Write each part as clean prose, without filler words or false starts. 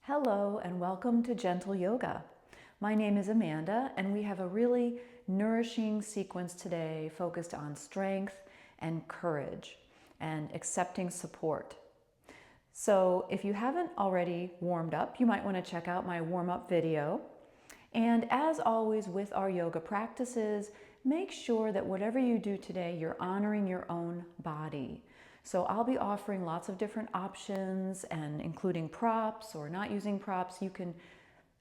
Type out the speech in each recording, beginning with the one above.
Hello and welcome to Gentle Yoga. My name is Amanda and we have a really nourishing sequence today focused on strength and courage and accepting support. So if you haven't already warmed up, you might want to check out my warm-up video. And as always with our yoga practices, make sure that whatever you do today, you're honoring your own body. So I'll be offering lots of different options and including props or not using props. You can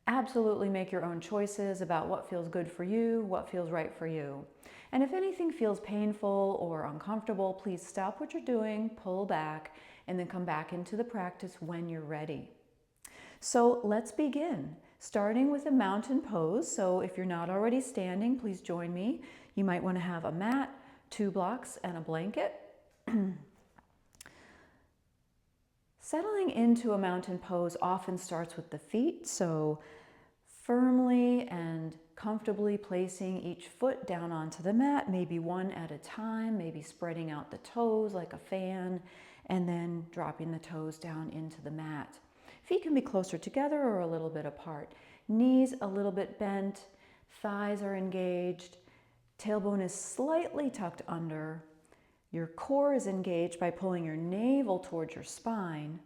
absolutely make your own choices about what feels good for you, what feels right for you. And if anything feels painful or uncomfortable, please stop what you're doing, pull back, and then come back into the practice when you're ready. So let's begin, starting with a mountain pose. So if you're not already standing, please join me. You might want to have a mat, 2 blocks, and a blanket. Settling into a mountain pose often starts with the feet, so firmly and comfortably placing each foot down onto the mat, maybe one at a time, maybe spreading out the toes like a fan, and then dropping the toes down into the mat. Feet can be closer together or a little bit apart. Knees a little bit bent, thighs are engaged, tailbone is slightly tucked under. Your core is engaged by pulling your navel towards your spine.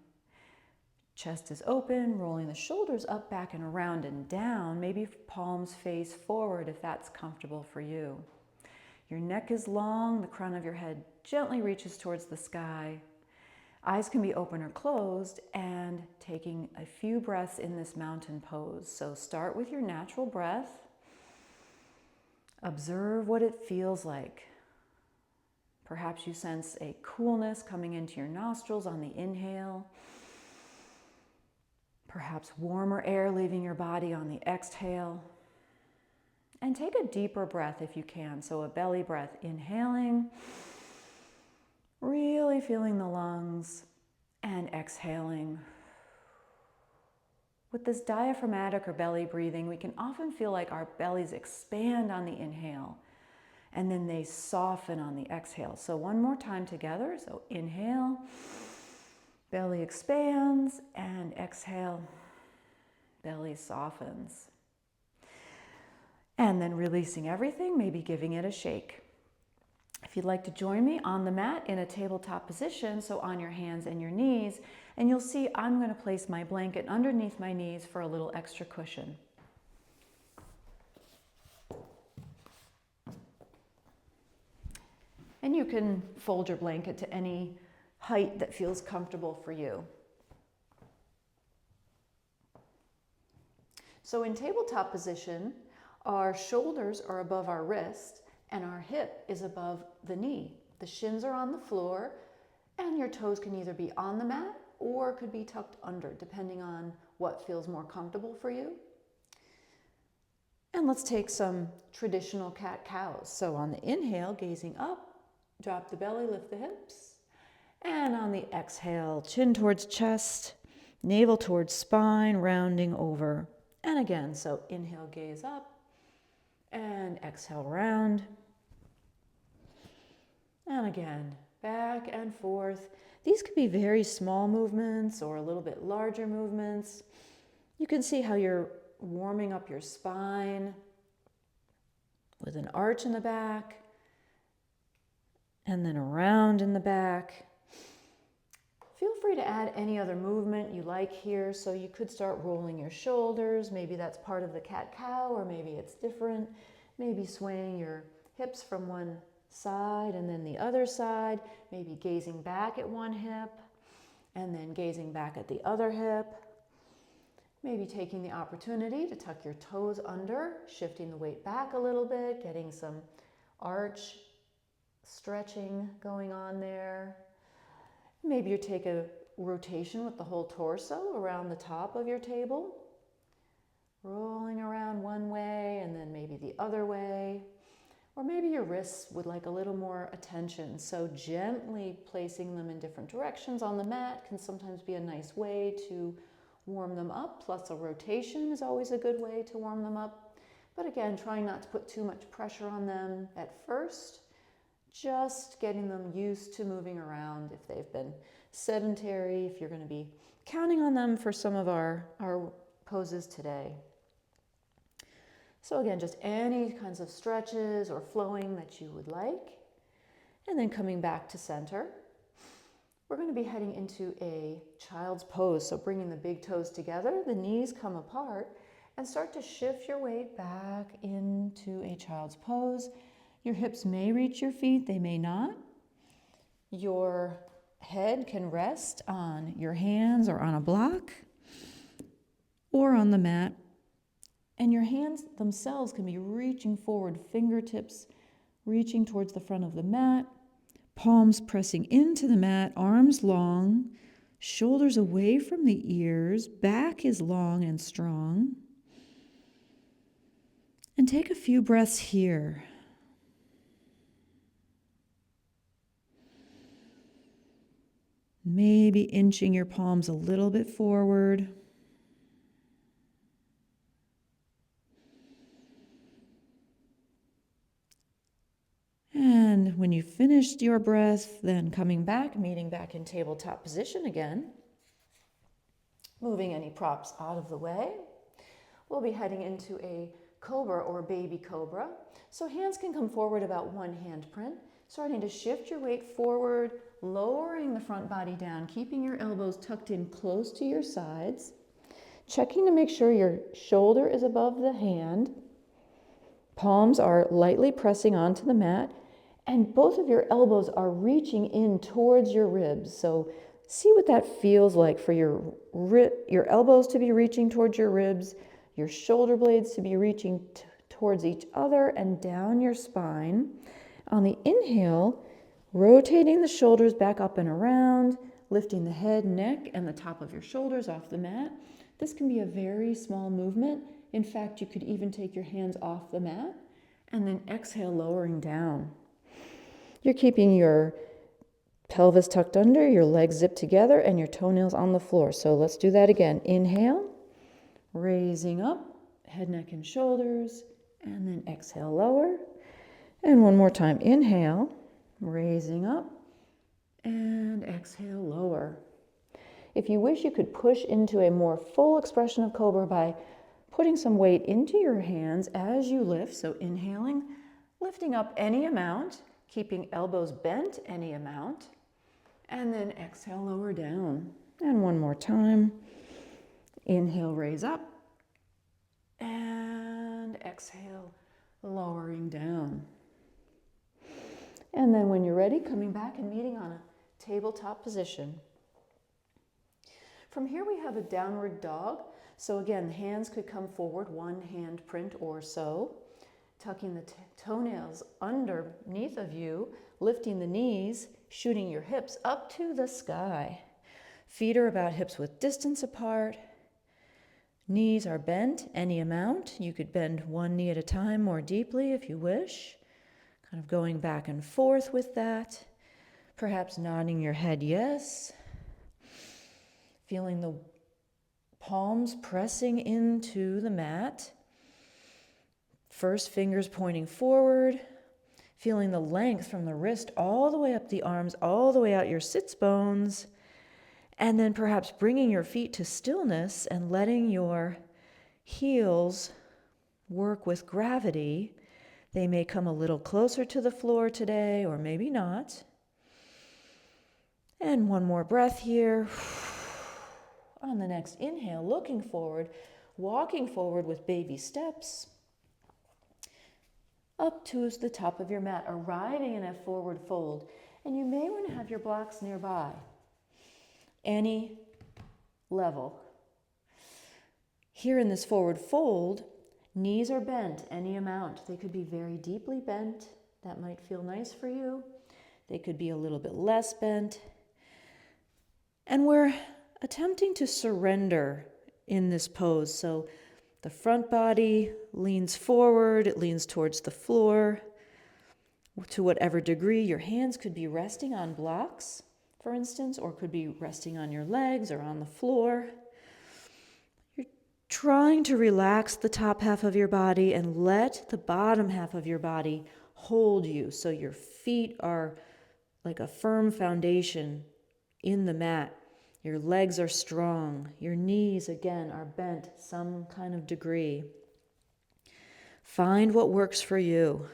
Chest is open, rolling the shoulders up, back, and around and down. Maybe palms face forward if that's comfortable for you. Your neck is long, the crown of your head gently reaches towards the sky. Eyes can be open or closed, and taking a few breaths in this mountain pose. So start with your natural breath. Observe what it feels like. Perhaps you sense a coolness coming into your nostrils on the inhale. Perhaps warmer air leaving your body on the exhale. And take a deeper breath if you can. So a belly breath, inhaling, really feeling the lungs, and exhaling. With this diaphragmatic or belly breathing, we can often feel like our bellies expand on the inhale, and then they soften on the exhale. So one more time together. So inhale, belly expands, and exhale, belly softens. And then releasing everything, maybe giving it a shake. If you'd like to join me on the mat in a tabletop position, so on your hands and your knees, and you'll see I'm going to place my blanket underneath my knees for a little extra cushion. And you can fold your blanket to any height that feels comfortable for you. So in tabletop position, our shoulders are above our wrist and our hip is above the knee. The shins are on the floor and your toes can either be on the mat or could be tucked under, depending on what feels more comfortable for you. And let's take some traditional cat-cows. So on the inhale, gazing up, drop the belly, lift the hips. And on the exhale, chin towards chest, navel towards spine, rounding over. And again, so inhale, gaze up, and exhale, round. And again, back and forth. These could be very small movements or a little bit larger movements. You can see how you're warming up your spine with an arch in the back and then a round in the back. Feel free to add any other movement you like here. So you could start rolling your shoulders. Maybe that's part of the cat-cow, or maybe it's different. Maybe swaying your hips from one side and then the other side. Maybe gazing back at one hip and then gazing back at the other hip. Maybe taking the opportunity to tuck your toes under, shifting the weight back a little bit, getting some arch stretching going on there. Maybe you take a rotation with the whole torso around the top of your table, rolling around one way and then maybe the other way. Or maybe your wrists would like a little more attention, so gently placing them in different directions on the mat can sometimes be a nice way to warm them up, plus a rotation is always a good way to warm them up. But again, trying not to put too much pressure on them at first, just getting them used to moving around if they've been sedentary, if you're going to be counting on them for some of our poses today. So again, just any kinds of stretches or flowing that you would like. And then coming back to center. We're going to be heading into a child's pose. So bringing the big toes together, the knees come apart, and start to shift your weight back into a child's pose. Your hips may reach your feet, they may not. Your head can rest on your hands or on a block or on the mat. And your hands themselves can be reaching forward, fingertips reaching towards the front of the mat, palms pressing into the mat, arms long, shoulders away from the ears, back is long and strong. And take a few breaths here. Maybe inching your palms a little bit forward. And when you finished your breath, then coming back, meeting back in tabletop position again. Moving any props out of the way. We'll be heading into a cobra or baby cobra. So hands can come forward about one handprint. Starting to shift your weight forward, lowering the front body down, keeping your elbows tucked in close to your sides. Checking to make sure your shoulder is above the hand. Palms are lightly pressing onto the mat. And both of your elbows are reaching in towards your ribs. So see what that feels like for your elbows to be reaching towards your ribs, your shoulder blades to be reaching towards each other and down your spine. On the inhale, rotating the shoulders back up and around, lifting the head, neck, and the top of your shoulders off the mat. This can be a very small movement. In fact, you could even take your hands off the mat and then exhale, lowering down. You're keeping your pelvis tucked under, your legs zipped together, and your toenails on the floor. So let's do that again. Inhale, raising up, head, neck, and shoulders, and then exhale, lower. And one more time. Inhale, raising up, and exhale, lower. If you wish, you could push into a more full expression of cobra by putting some weight into your hands as you lift. So inhaling, lifting up any amount, keeping elbows bent any amount, and then exhale, lower down. And one more time. Inhale, raise up, and exhale, lowering down. And then when you're ready, coming back and meeting on a tabletop position. From here we have a downward dog. So again, the hands could come forward, one hand print or so. Tucking the toenails underneath of you, lifting the knees, shooting your hips up to the sky. Feet are about hips width distance apart. Knees are bent any amount. You could bend one knee at a time more deeply if you wish. Kind of going back and forth with that. Perhaps nodding your head yes. Feeling the palms pressing into the mat. First fingers pointing forward, feeling the length from the wrist all the way up the arms, all the way out your sits bones, and then perhaps bringing your feet to stillness and letting your heels work with gravity. They may come a little closer to the floor today, or maybe not. And one more breath here. On the next inhale, looking forward, walking forward with baby steps. Up to the top of your mat, arriving in a forward fold. And you may want to have your blocks nearby. Any level. Here in this forward fold, knees are bent any amount. They could be very deeply bent. That might feel nice for you. They could be a little bit less bent. And we're attempting to surrender in this pose. So the front body leans forward, it leans towards the floor. To whatever degree, your hands could be resting on blocks, for instance, or could be resting on your legs or on the floor. You're trying to relax the top half of your body and let the bottom half of your body hold you. So your feet are like a firm foundation in the mat. Your legs are strong. Your knees, again, are bent some kind of degree. Find what works for you.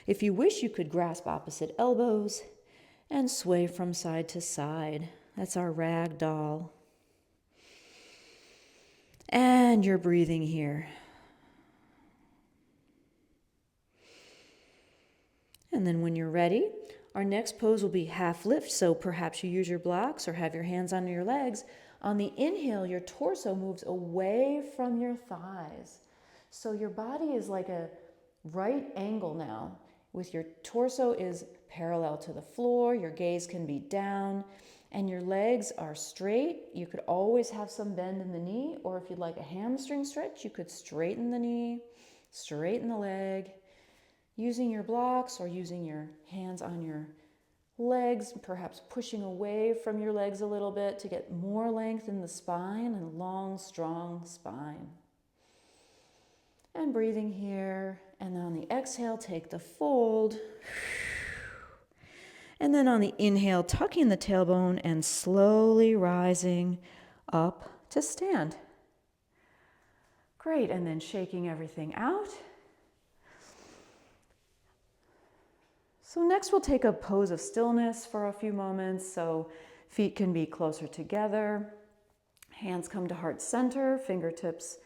If you wish, you could grasp opposite elbows and sway from side to side. That's our rag doll. And you're breathing here. And then when you're ready, our next pose will be half lift. So perhaps you use your blocks or have your hands on your legs. On the inhale, your torso moves away from your thighs. So your body is like a right angle now, with your torso is parallel to the floor, your gaze can be down, and your legs are straight. You could always have some bend in the knee, or if you'd like a hamstring stretch, you could straighten the knee, straighten the leg, using your blocks or using your hands on your legs, perhaps pushing away from your legs a little bit to get more length in the spine and long, strong spine. And breathing here, and on the exhale, take the fold. And then on the inhale, tucking the tailbone and slowly rising up to stand. Great, and then shaking everything out. So next we'll take a pose of stillness for a few moments. So feet can be closer together. Hands come to heart center, fingertips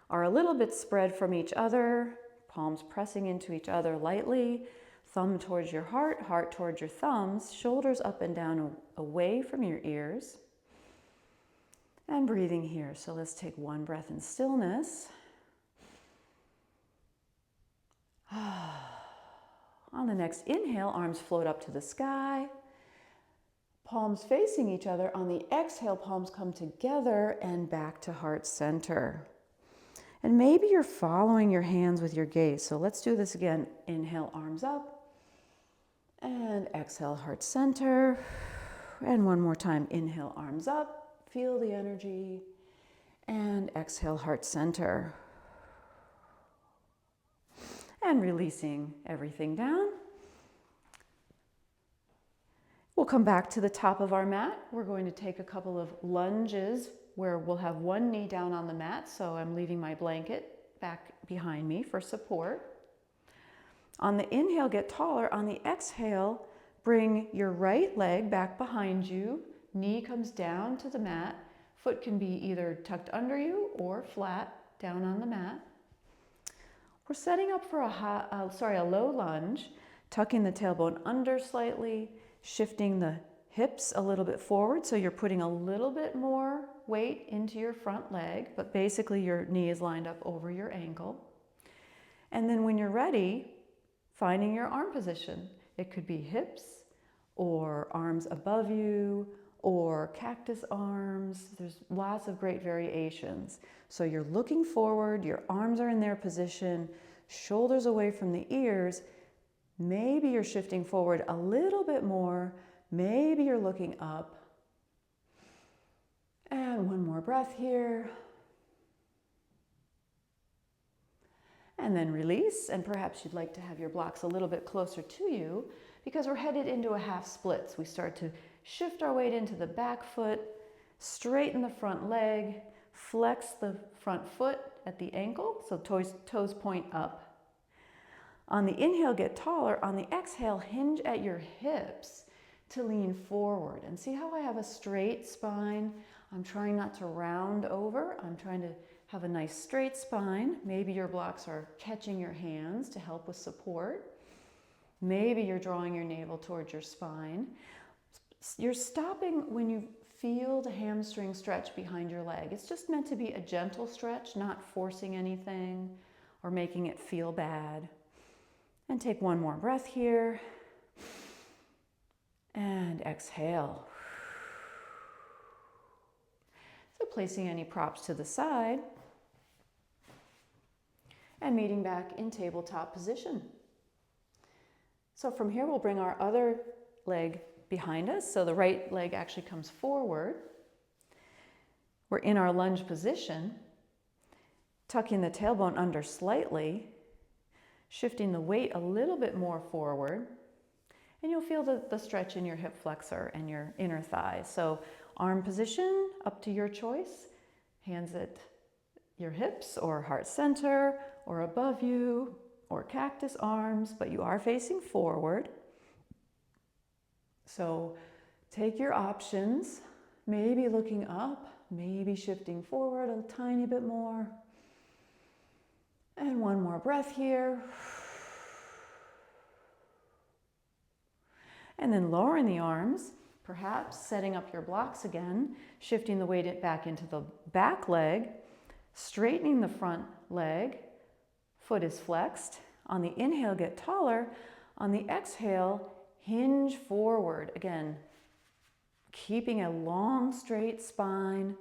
are a little bit spread from each other, palms pressing into each other lightly, thumb towards your heart, heart towards your thumbs, shoulders up and down away from your ears. And breathing here. So let's take one breath in stillness. On the next inhale, arms float up to the sky, palms facing each other. On the exhale, palms come together and back to heart center. And maybe you're following your hands with your gaze. So let's do this again. Inhale, arms up. And exhale, heart center. And one more time. Inhale, arms up. Feel the energy. And exhale, heart center. And releasing everything down. We'll come back to the top of our mat. We're going to take a couple of lunges where we'll have one knee down on the mat, so I'm leaving my blanket back behind me for support. On the inhale, get taller. On the exhale, bring your right leg back behind you. Knee comes down to the mat. Foot can be either tucked under you or flat down on the mat. We're setting up for a low lunge, tucking the tailbone under slightly, shifting the hips a little bit forward, so you're putting a little bit more weight into your front leg, but basically your knee is lined up over your ankle. And then when you're ready, finding your arm position. It could be hips or arms above you or cactus arms. There's lots of great variations. So you're looking forward, your arms are in their position, shoulders away from the ears. Maybe you're shifting forward a little bit more. Maybe you're looking up. And one more breath here. And then release. And perhaps you'd like to have your blocks a little bit closer to you because we're headed into a half splits. We start to shift our weight into the back foot, straighten the front leg, flex the front foot at the ankle, so toes point up. On the inhale, get taller. On the exhale, hinge at your hips to lean forward. And see how I have a straight spine? I'm trying not to round over. I'm trying to have a nice straight spine. Maybe your blocks are catching your hands to help with support. Maybe you're drawing your navel towards your spine. You're stopping when you feel the hamstring stretch behind your leg. It's just meant to be a gentle stretch, not forcing anything or making it feel bad. And take one more breath here. And exhale. So placing any props to the side and meeting back in tabletop position. So from here, we'll bring our other leg behind us. So the right leg actually comes forward. We're in our lunge position, tucking the tailbone under slightly, shifting the weight a little bit more forward, and you'll feel the stretch in your hip flexor and your inner thighs. So Arm position, up to your choice. Hands at your hips or heart center or above you or cactus arms, but you are facing forward. So take your options, maybe looking up, maybe shifting forward a tiny bit more. And one more breath here. And then lowering the arms, perhaps setting up your blocks again, shifting the weight back into the back leg, straightening the front leg, foot is flexed. On the inhale, get taller. On the exhale, hinge forward. Again, keeping a long, straight spine.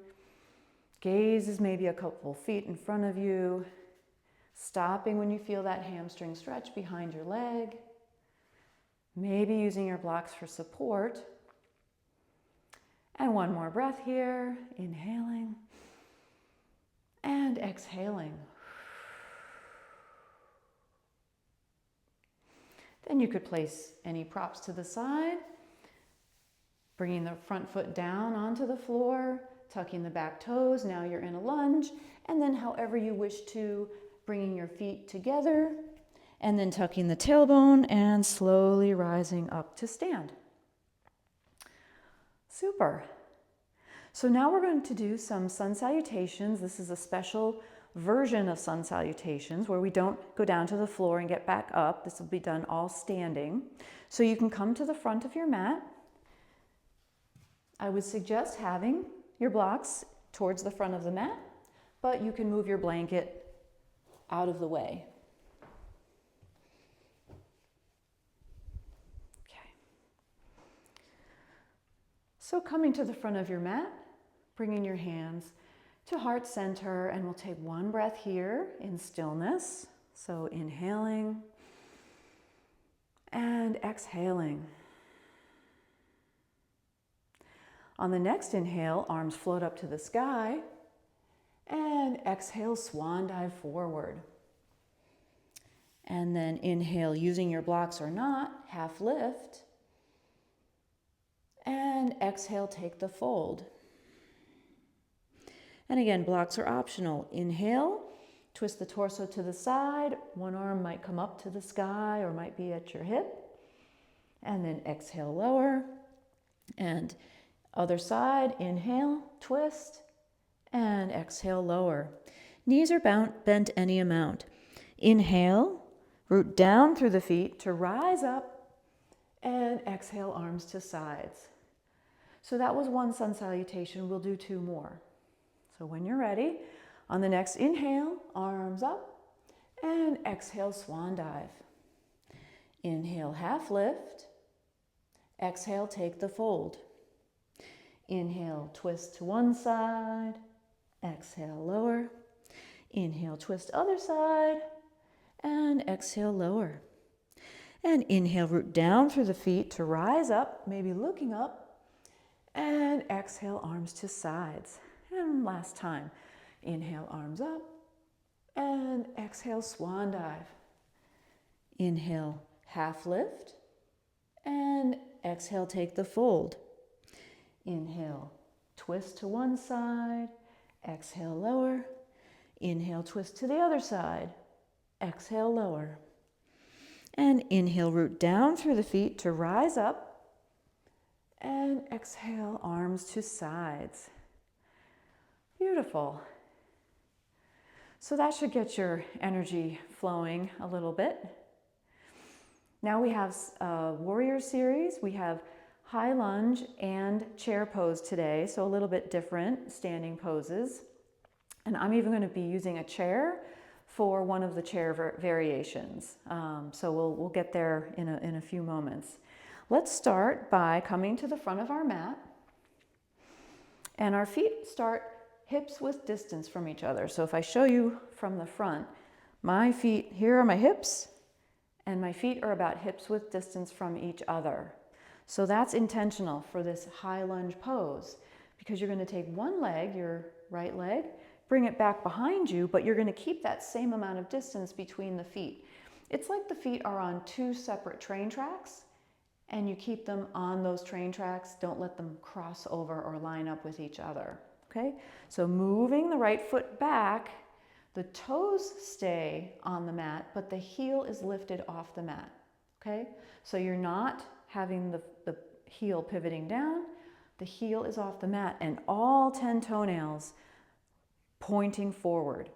Gaze is maybe a couple feet in front of you. Stopping when you feel that hamstring stretch behind your leg. Maybe using your blocks for support. And one more breath here, inhaling and exhaling. Then you could place any props to the side, bringing the front foot down onto the floor, tucking the back toes. Now you're in a lunge, and then however you wish to, bringing your feet together, and then tucking the tailbone and slowly rising up to stand. Super. So now we're going to do some sun salutations. This is a special version of sun salutations where we don't go down to the floor and get back up. This will be done all standing. So you can come to the front of your mat. I would suggest having your blocks towards the front of the mat, but you can move your blanket out of the way. Okay. So coming to the front of your mat, bringing your hands to heart center, and we'll take one breath here in stillness. So inhaling and exhaling. On the next inhale, arms float up to the sky, and exhale, swan dive forward. And then inhale, using your blocks or not, half lift. And exhale, take the fold. And again, blocks are optional. Inhale, twist the torso to the side. One arm might come up to the sky or might be at your hip. And then exhale, lower. And other side, inhale, twist. And exhale, lower. Knees are bent any amount. Inhale, root down through the feet to rise up, and exhale, arms to sides. So that was one sun salutation. We'll do two more. So when you're ready, on the next inhale, arms up, and exhale, swan dive. Inhale, half lift. Exhale, take the fold. Inhale, twist to one side. Exhale, lower. Inhale, twist other side. And exhale, lower. And inhale, root down through the feet to rise up, maybe looking up. And exhale, arms to sides. And last time, inhale, arms up. And exhale, swan dive. Inhale, half lift. And exhale, take the fold. Inhale, twist to one side. Exhale, lower. Inhale, twist to the other side. Exhale, lower. And inhale, root down through the feet to rise up. And exhale, arms to sides. Beautiful. So that should get your energy flowing a little bit. Now we have a warrior series. We have high lunge and chair pose today, so a little bit different standing poses. And I'm even going to be using a chair for one of the chair variations. So we'll get there in a few moments. Let's start by coming to the front of our mat, and our feet start hips width distance from each other. So if I show you from the front, my feet, here are my hips, and my feet are about hips width distance from each other. So that's intentional for this high lunge pose, because you're going to take one leg, your right leg, bring it back behind you, but you're going to keep that same amount of distance between the feet. It's like the feet are on two separate train tracks, and you keep them on those train tracks. Don't let them cross over or line up with each other, okay? So moving the right foot back, the toes stay on the mat, but the heel is lifted off the mat, okay? So you're not having the heel pivoting down, the heel is off the mat, and all 10 toenails pointing forward.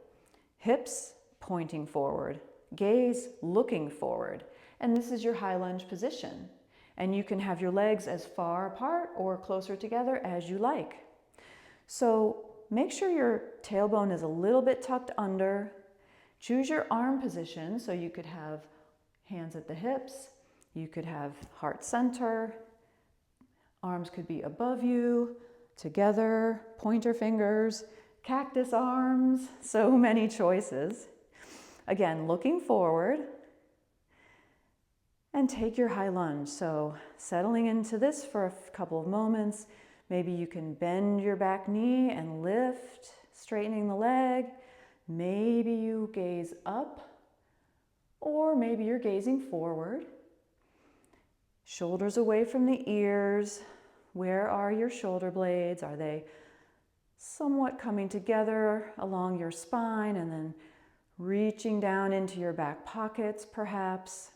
Hips pointing forward, gaze looking forward. And this is your high lunge position. And you can have your legs as far apart or closer together as you like. So make sure your tailbone is a little bit tucked under. Choose your arm position, so you could have hands at the hips, you could have heart center, arms could be above you, together, pointer fingers, cactus arms, so many choices. Again, looking forward, and take your high lunge. So settling into this for a couple of moments. Maybe you can bend your back knee and lift, straightening the leg. Maybe you gaze up, or maybe you're gazing forward. Shoulders away from the ears. Where are your shoulder blades? Are they somewhat coming together along your spine and then reaching down into your back pockets perhaps?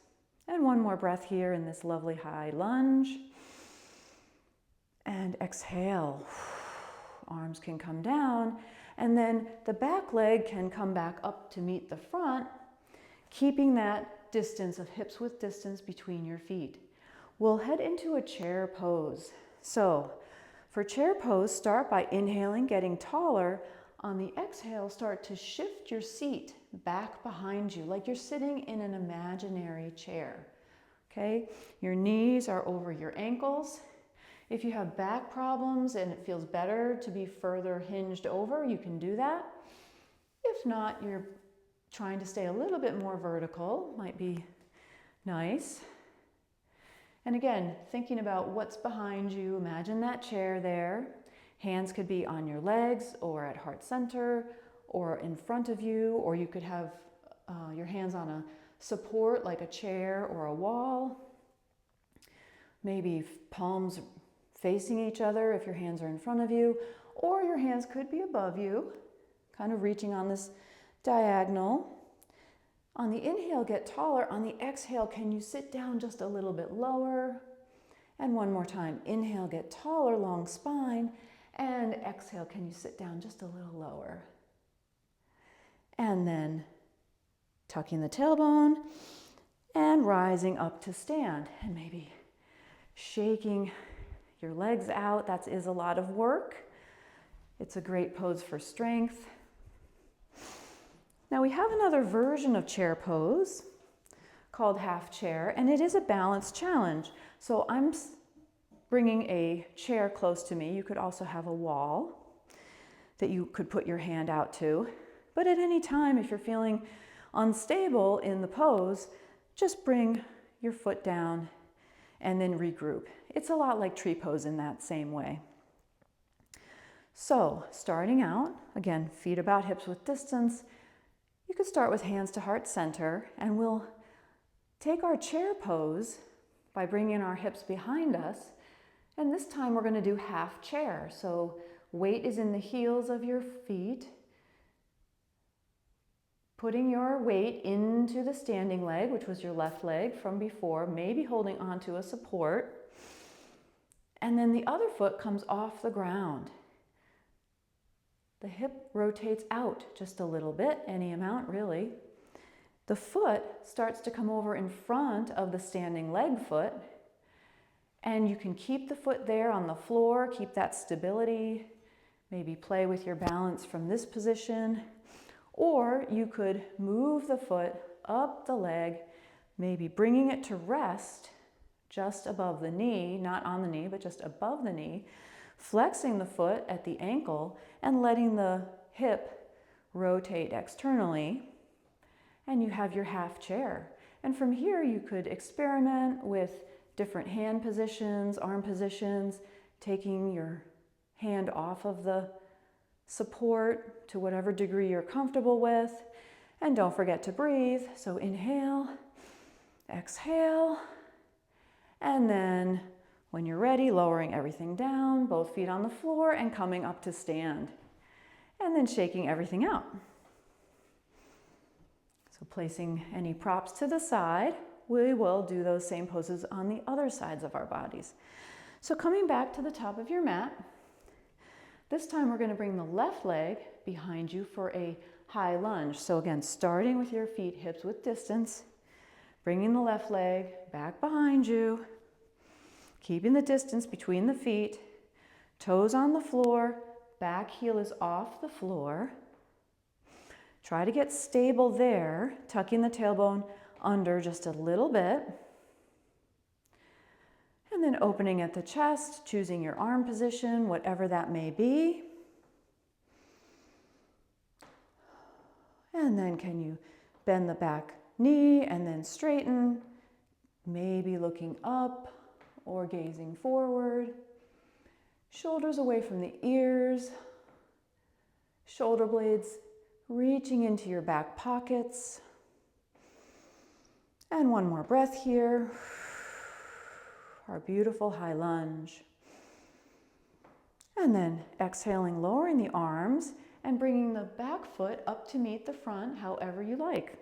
And one more breath here in this lovely high lunge. And exhale. Arms can come down, and then the back leg can come back up to meet the front, keeping that distance of hips width distance between your feet. We'll head into a chair pose. So for chair pose, start by inhaling, getting taller. On the exhale, start to shift your seat back behind you, like you're sitting in an imaginary chair, okay? Your knees are over your ankles. If you have back problems and it feels better to be further hinged over, you can do that. If not, you're trying to stay a little bit more vertical, might be nice. And again, thinking about what's behind you, imagine that chair there. Hands could be on your legs or at heart center or in front of you, or you could have your hands on a support like a chair or a wall. Maybe palms facing each other if your hands are in front of you, or your hands could be above you, kind of reaching on this diagonal. On the inhale, get taller. On the exhale, can you sit down just a little bit lower? And one more time. Inhale, get taller, long spine. And exhale, can you sit down just a little lower? And then tucking the tailbone and rising up to stand. And maybe shaking your legs out. That is a lot of work. It's a great pose for strength. Now we have another version of chair pose called half chair, and it is a balance challenge. So I'm bringing a chair close to me. You could also have a wall that you could put your hand out to. But at any time, if you're feeling unstable in the pose, just bring your foot down and then regroup. It's a lot like tree pose in that same way. So starting out, again, feet about hips width distance. You could start with hands to heart center, and we'll take our chair pose by bringing our hips behind us. And this time we're going to do half chair. So weight is in the heels of your feet. Putting your weight into the standing leg, which was your left leg from before, maybe holding onto a support. And then the other foot comes off the ground. The hip rotates out just a little bit, any amount really. The foot starts to come over in front of the standing leg foot, and you can keep the foot there on the floor, keep that stability, maybe play with your balance from this position, or you could move the foot up the leg, maybe bringing it to rest just above the knee, not on the knee, but just above the knee, flexing the foot at the ankle and letting the hip rotate externally, and you have your half chair. And from here you could experiment with different hand positions, arm positions, taking your hand off of the support to whatever degree you're comfortable with. And don't forget to breathe. So inhale, exhale, And then when you're ready, lowering everything down, both feet on the floor and coming up to stand. And then shaking everything out. So placing any props to the side, we will do those same poses on the other sides of our bodies. So coming back to the top of your mat, this time we're going to bring the left leg behind you for a high lunge. So again, starting with your feet hips width distance, bringing the left leg back behind you, keeping the distance between the feet, toes on the floor, back heel is off the floor. Try to get stable there, tucking the tailbone under just a little bit. And then opening at the chest, choosing your arm position, whatever that may be. And then can you bend the back knee and then straighten, maybe looking up or gazing forward. Shoulders away from the ears, shoulder blades reaching into your back pockets. And one more breath here. Our beautiful high lunge. And then exhaling, lowering the arms and bringing the back foot up to meet the front, however you like.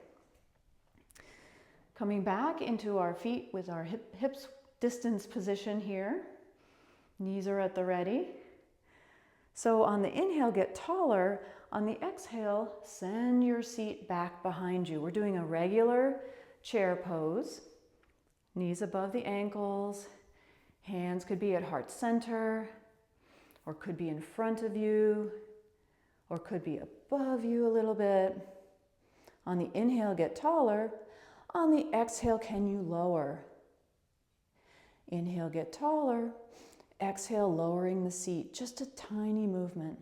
Coming back into our feet with our hips distance position here. Knees are at the ready. So on the inhale, get taller. On the exhale, send your seat back behind you. We're doing a regular chair pose. Knees above the ankles. Hands could be at heart center, or could be in front of you, or could be above you a little bit. On the inhale, get taller. On the exhale, can you lower? Inhale, get taller. Exhale, lowering the seat, just a tiny movement.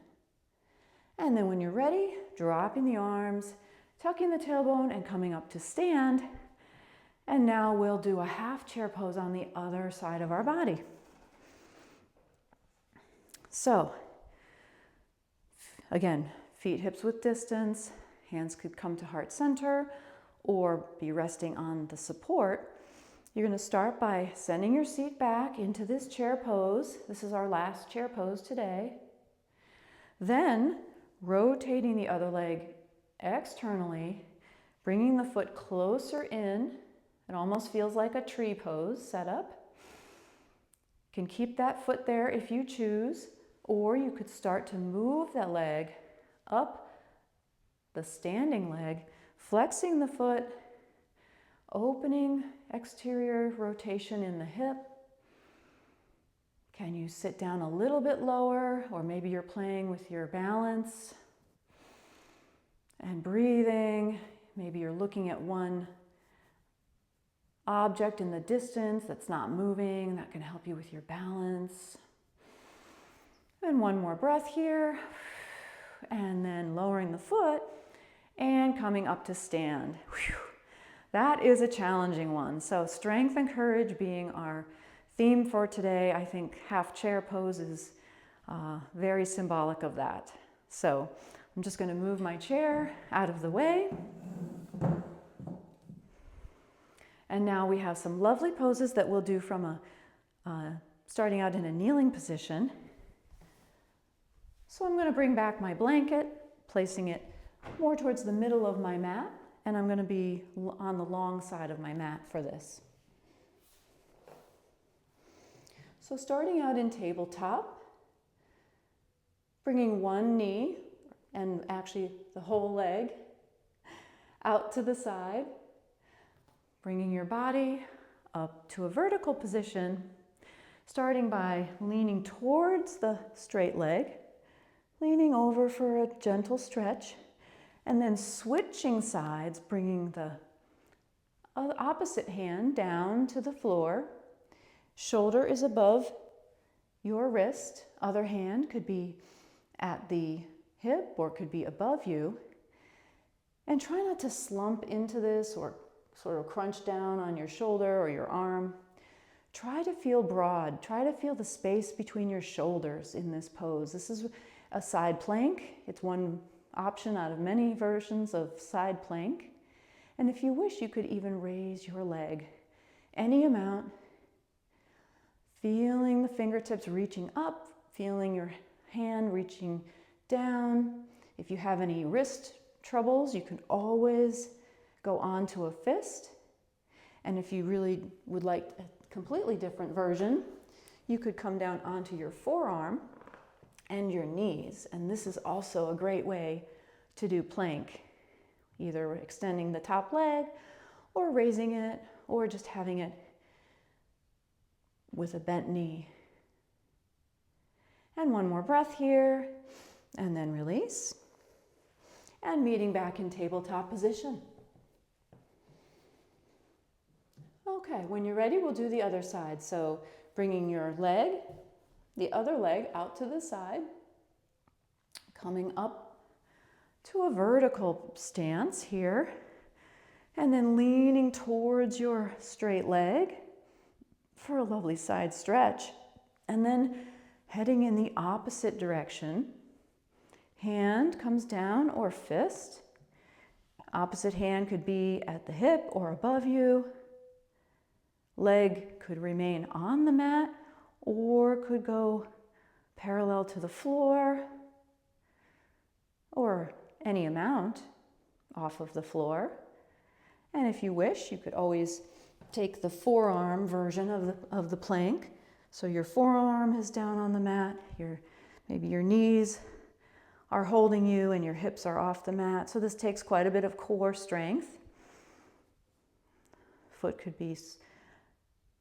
And then when you're ready, dropping the arms, tucking the tailbone and coming up to stand. And now we'll do a half chair pose on the other side of our body. So, again, feet hips width distance, hands could come to heart center or be resting on the support. You're going to start by sending your seat back into this chair pose. This is our last chair pose today. Then rotating the other leg externally, bringing the foot closer in. It almost feels like a tree pose setup. You can keep that foot there if you choose, or you could start to move that leg up the standing leg, flexing the foot, opening exterior rotation in the hip. Can you sit down a little bit lower, or maybe you're playing with your balance and breathing. Maybe you're looking at one object in the distance that's not moving. That can help you with your balance. And one more breath here. And then lowering the foot and coming up to stand. Whew. That is a challenging one. So strength and courage being our theme for today. I think half chair pose is very symbolic of that. So I'm just going to move my chair out of the way. And now we have some lovely poses that we'll do from starting out in a kneeling position. So I'm going to bring back my blanket, placing it more towards the middle of my mat, and I'm going to be on the long side of my mat for this. So starting out in tabletop, bringing one knee, and actually the whole leg, out to the side, bringing your body up to a vertical position, starting by leaning towards the straight leg, leaning over for a gentle stretch, and then switching sides, bringing the opposite hand down to the floor. Shoulder is above your wrist. Other hand could be at the hip or could be above you. And try not to slump into this or sort of crunch down on your shoulder or your arm. Try to feel broad. Try to feel the space between your shoulders in this pose. This is a side plank. It's one option out of many versions of side plank. And if you wish, you could even raise your leg any amount Feeling the fingertips reaching up, feeling your hand reaching down. If you have any wrist troubles, you can always go on to a fist. And if you really would like a completely different version, you could come down onto your forearm and your knees. And this is also a great way to do plank, either extending the top leg or raising it or just having it with a bent knee. And one more breath here, and then release. And meeting back in tabletop position. Okay, when you're ready, we'll do the other side. So bringing your leg, the other leg out to the side, coming up to a vertical stance here, and then leaning towards your straight leg for a lovely side stretch, and then heading in the opposite direction. Hand comes down or fist. Opposite hand could be at the hip or above you. Leg could remain on the mat or could go parallel to the floor or any amount off of the floor. And if you wish, you could always take the forearm version of the plank. So your forearm is down on the mat, maybe your knees are holding you and your hips are off the mat. So this takes quite a bit of core strength. Foot could be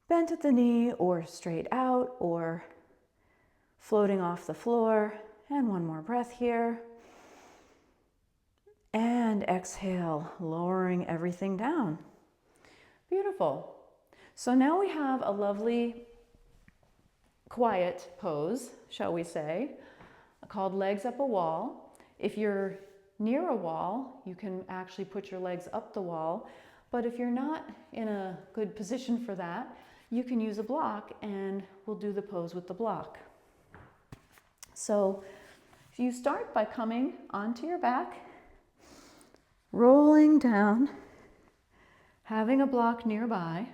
bent at the knee or straight out or floating off the floor. And one more breath here. And exhale, lowering everything down. Beautiful. So now we have a lovely quiet pose, shall we say, called legs up a wall. If you're near a wall, you can actually put your legs up the wall. But if you're not in a good position for that, you can use a block and we'll do the pose with the block. So if you start by coming onto your back, rolling down, having a block nearby.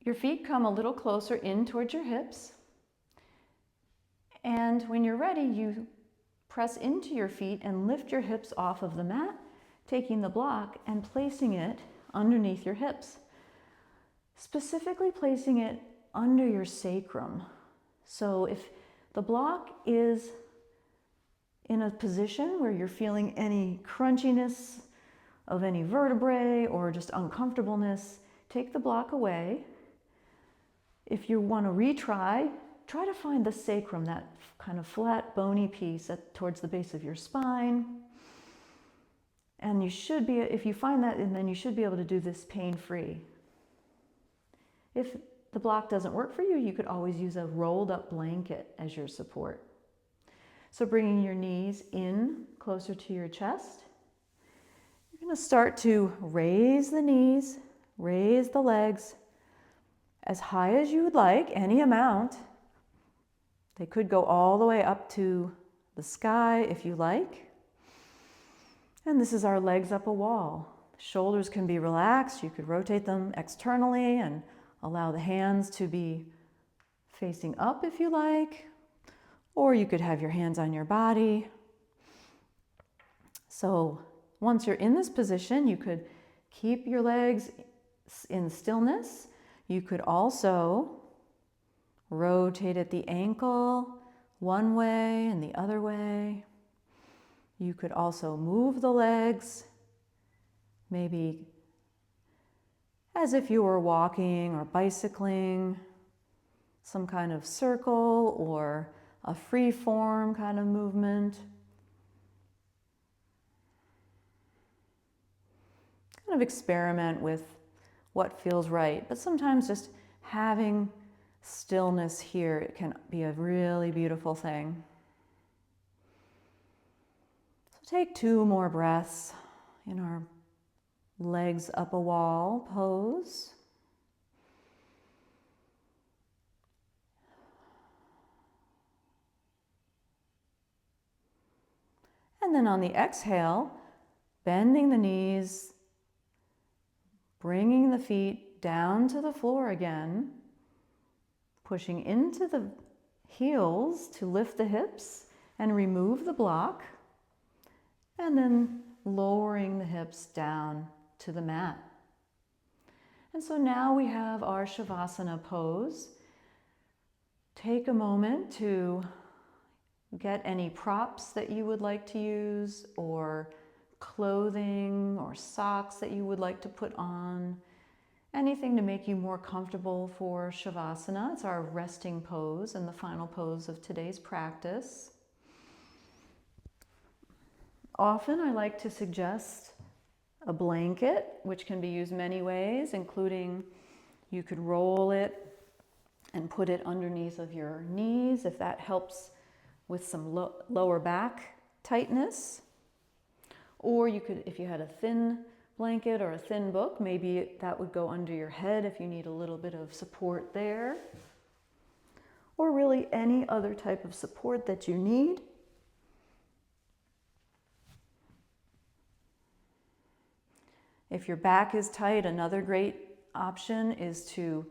Your feet come a little closer in towards your hips. And when you're ready, you press into your feet and lift your hips off of the mat, taking the block and placing it underneath your hips. Specifically placing it under your sacrum. So if the block is in a position where you're feeling any crunchiness of any vertebrae or just uncomfortableness, take the block away. If you want to retry, try to find the sacrum, that kind of flat bony piece towards the base of your spine. And you should be, if you find that, and then you should be able to do this pain-free. If the block doesn't work for you, you could always use a rolled up blanket as your support. So bringing your knees in closer to your chest. You're going to start to raise the knees, raise the legs as high as you would like, any amount. They could go all the way up to the sky if you like. And this is our legs up a wall. Shoulders can be relaxed. You could rotate them externally and allow the hands to be facing up if you like. Or you could have your hands on your body. So once you're in this position, you could keep your legs in stillness. You could also rotate at the ankle one way and the other way. You could also move the legs, maybe as if you were walking or bicycling, some kind of circle or a free form kind of movement. Kind of experiment with what feels right, but sometimes just having stillness here, it can be a really beautiful thing. So take 2 more breaths in our legs up a wall pose. And then on the exhale, bending the knees, bringing the feet feet down to the floor again, pushing into the heels to lift the hips and remove the block, and then lowering the hips down to the mat. And so now we have our Shavasana pose. Take a moment to get any props that you would like to use, or clothing or socks that you would like to put on. Anything to make you more comfortable for Shavasana. It's our resting pose and the final pose of today's practice. Often I like to suggest a blanket, which can be used many ways, including you could roll it and put it underneath of your knees if that helps with some lower back tightness. Or you could, if you had a thin blanket or a thin book, maybe that would go under your head if you need a little bit of support there. Or really any other type of support that you need. If your back is tight, another great option is to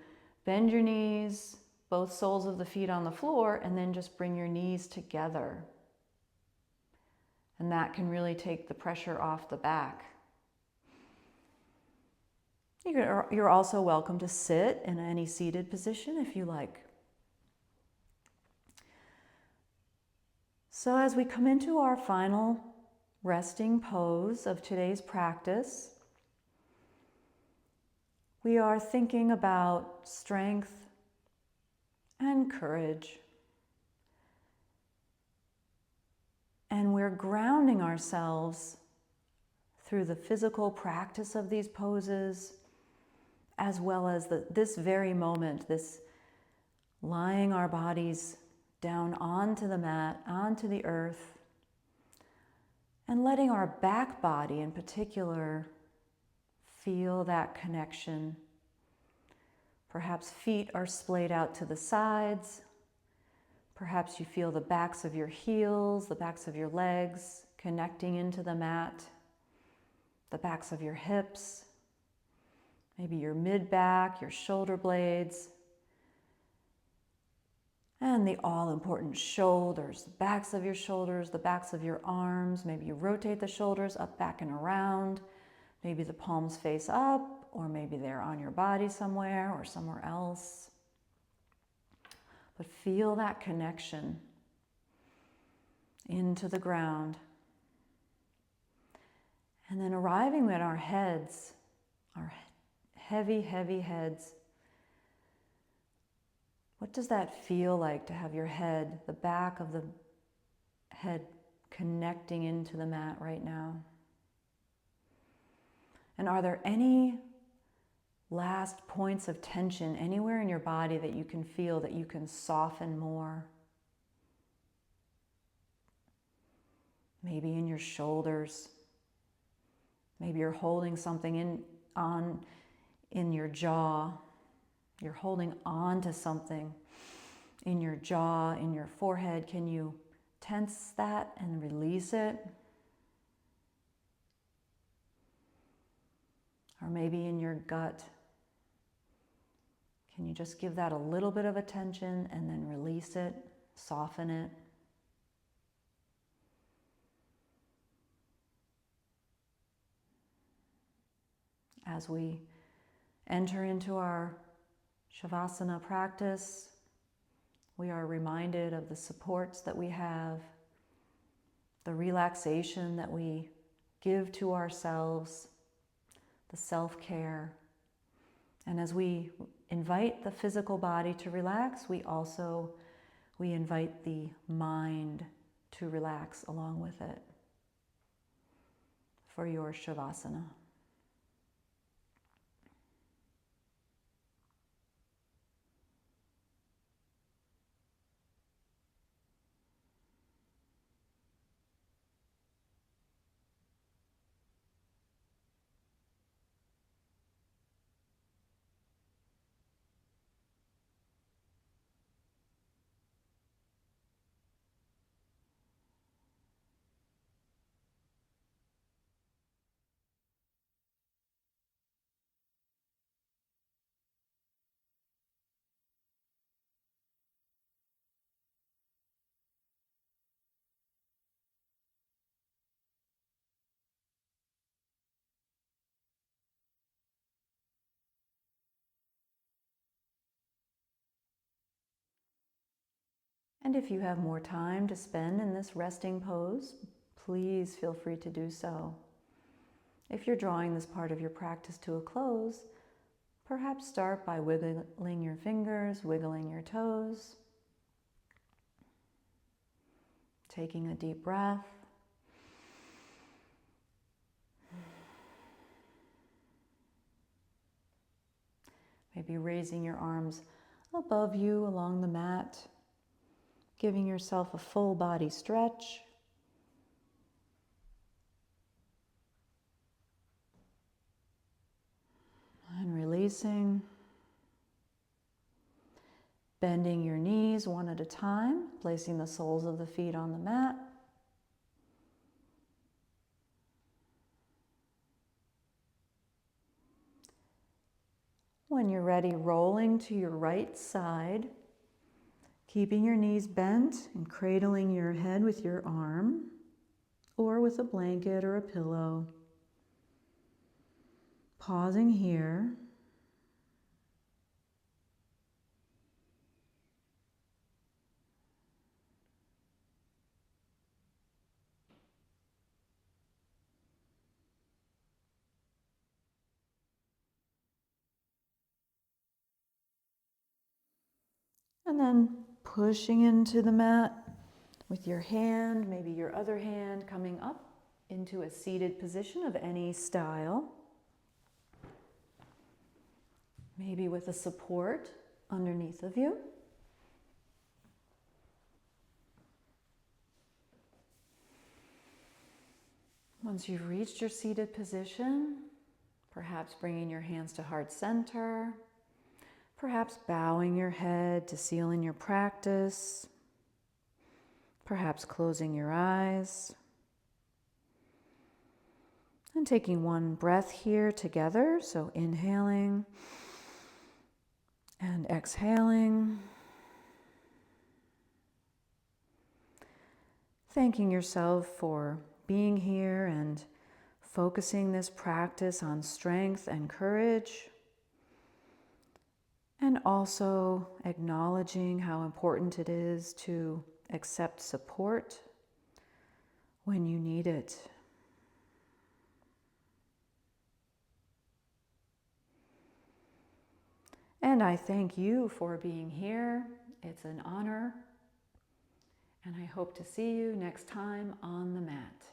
bend your knees, both soles of the feet on the floor, and then just bring your knees together. And that can really take the pressure off the back. You're also welcome to sit in any seated position if you like. So as we come into our final resting pose of today's practice, we are thinking about strength and courage. And we're grounding ourselves through the physical practice of these poses, as well as this very moment, this lying our bodies down onto the mat, onto the earth, and letting our back body in particular feel that connection. Perhaps feet are splayed out to the sides. Perhaps you feel the backs of your heels, the backs of your legs connecting into the mat, the backs of your hips, maybe your mid-back, your shoulder blades, and the all-important shoulders, the backs of your shoulders, the backs of your arms. Maybe you rotate the shoulders up, back, and around. Maybe the palms face up, or maybe they're on your body somewhere or somewhere else. But feel that connection into the ground. And then arriving at our heads, our heavy, heavy heads. What does that feel like to have your head, the back of the head, connecting into the mat right now? And are there any last points of tension anywhere in your body that you can feel, that you can soften more? Maybe in your shoulders. Maybe you're holding something in your jaw. You're holding on to something in your jaw, in your forehead. Can you tense that and release it? Or maybe in your gut. Can you just give that a little bit of attention and then release it, soften it? As we enter into our Shavasana practice, we are reminded of the supports that we have, the relaxation that we give to ourselves, the self-care. And as we invite the physical body to relax, we invite the mind to relax along with it for your Shavasana. And if you have more time to spend in this resting pose, please feel free to do so. If you're drawing this part of your practice to a close, perhaps start by wiggling your fingers, wiggling your toes, taking a deep breath. Maybe raising your arms above you along the mat, giving yourself a full body stretch. And releasing. Bending your knees one at a time, placing the soles of the feet on the mat. When you're ready, rolling to your right side, keeping your knees bent and cradling your head with your arm or with a blanket or a pillow. Pausing here. And then pushing into the mat with your hand, maybe your other hand coming up into a seated position of any style. Maybe with a support underneath of you. Once you've reached your seated position, perhaps bringing your hands to heart center, perhaps bowing your head to seal in your practice, perhaps closing your eyes, and taking one breath here together. So inhaling and exhaling. Thanking yourself for being here and focusing this practice on strength and courage. And also acknowledging how important it is to accept support when you need it. And I thank you for being here. It's an honor. And I hope to see you next time on the mat.